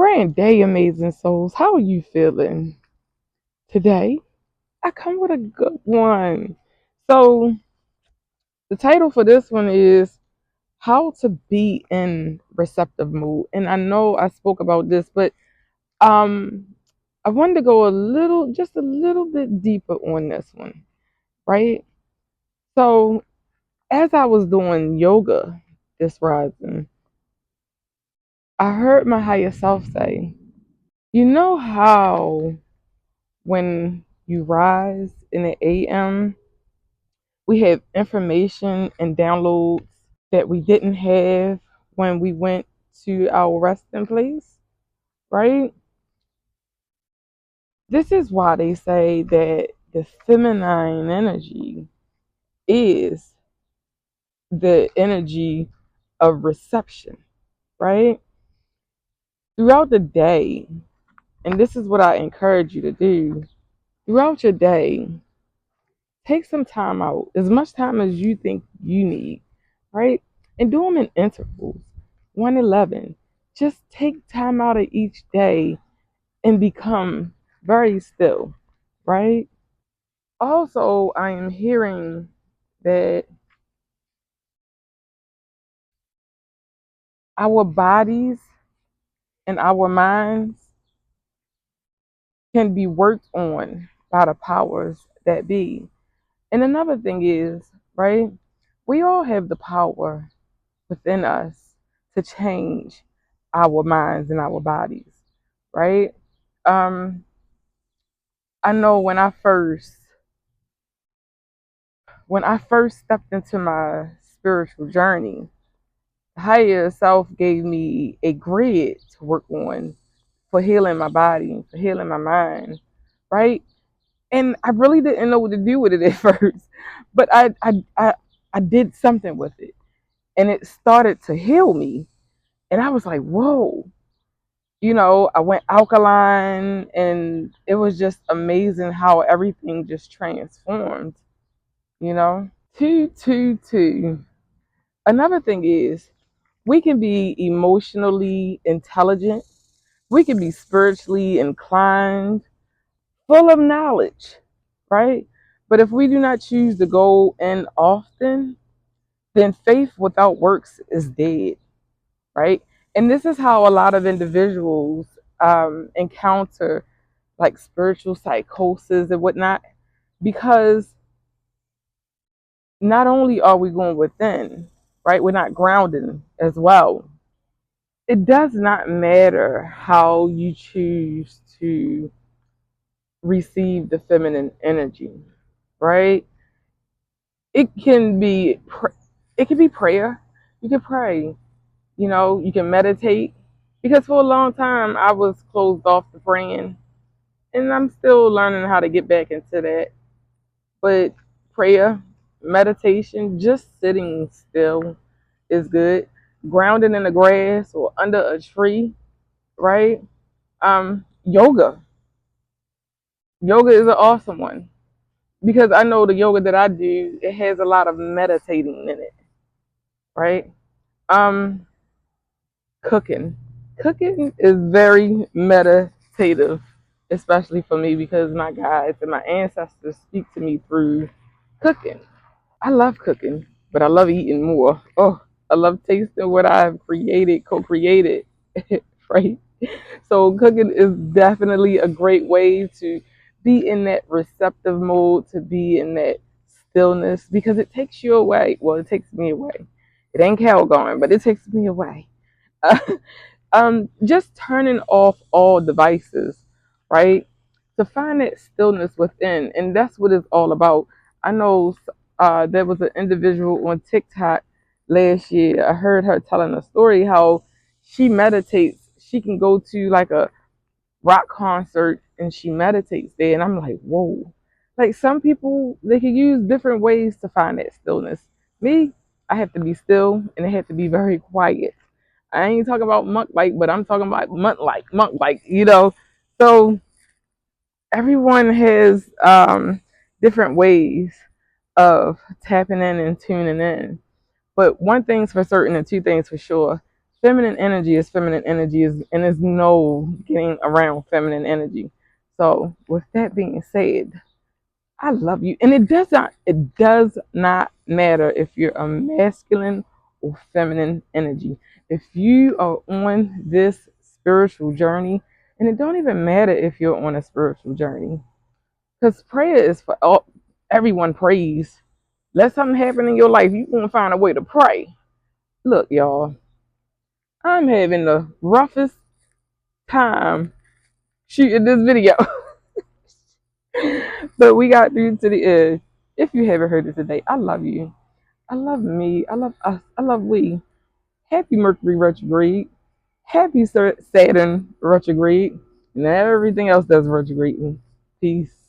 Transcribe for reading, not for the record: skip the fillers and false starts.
Grand day, amazing souls. How are you feeling today? I come with a good one. So, the title for this one is How to Be in Receptive Mood. And I know I spoke about this, but um, I wanted to go just a little bit deeper on this one, right? So, as I was doing yoga this rising, I heard my higher self say, you know how when you rise in the AM, we have information and downloads that we didn't have when we went to our resting place, right? This is why they say that the feminine energy is the energy of reception, right? Throughout the day, and this is what I encourage you to do, throughout your day, take some time out, as much time as you think you need, right? And do them in intervals, 111. Just take time out of each day and become very still, right? Also, I am hearing that our bodies and our minds can be worked on by the powers that be. And another thing is, right, we all have the power within us to change our minds and our bodies, right? Um, I know when I first stepped into my spiritual journey, the higher self gave me a grid to work on for healing my body, for healing my mind, right? And I really didn't know what to do with it at first, but I did something with it, and it started to heal me, and I was like, whoa. I went alkaline, and it was just amazing how everything just transformed, you know? Two. Another thing is, we can be emotionally intelligent, we can be spiritually inclined, full of knowledge, right? But if we do not choose to go in often, then faith without works is dead, right? And this is how a lot of individuals encounter like spiritual psychosis and whatnot, because not only are we going within, right, we're not grounding as well. It does not matter how you choose to receive the feminine energy, right? It can be it can be prayer. You can pray. You can meditate. Because for a long time I was closed off to praying, and I'm still learning how to get back into that. But prayer, meditation, just sitting still is good. Grounding in the grass or under a tree, right? Yoga. Yoga is an awesome one because I know the yoga that I do, it has a lot of meditating in it, right? Um, Cooking. Cooking is very meditative, especially for me because my guides and my ancestors speak to me through cooking. I love cooking, but I love eating more. Oh, I love tasting what I've created, co-created, right? So cooking is definitely a great way to be in that receptive mode, to be in that stillness, because it takes you away. Well, it takes me away. It ain't Cal going, but it takes me away. Just turning off all devices, right? To find that stillness within, and that's what it's all about. I know there was an individual on TikTok last year. I heard her telling a story how she meditates. She can go to like a rock concert and she meditates there, and I'm like, whoa. Like some people, they can use different ways to find that stillness. Me, I have to be still, and it have to be very quiet. I ain't talking about monk like, but I'm talking about monk like. So everyone has different ways of tapping in and tuning in. But one thing's for certain and two things for sure. Feminine energy is feminine energy, and there's no getting around feminine energy. So with that being said, I love you. And it does not matter if you're a masculine or feminine energy. If you are on this spiritual journey, and it don't even matter if you're on a spiritual journey, because prayer is for all, everyone prays. Let something happen in your life, you're gonna find a way to pray. Look, y'all, I'm having the roughest time shooting this video. But we got through to the edge. If you haven't heard it today, I love you. I love me. I love us. I love we. Happy Mercury retrograde. Happy Saturn retrograde. And everything else that's retrograding. Peace.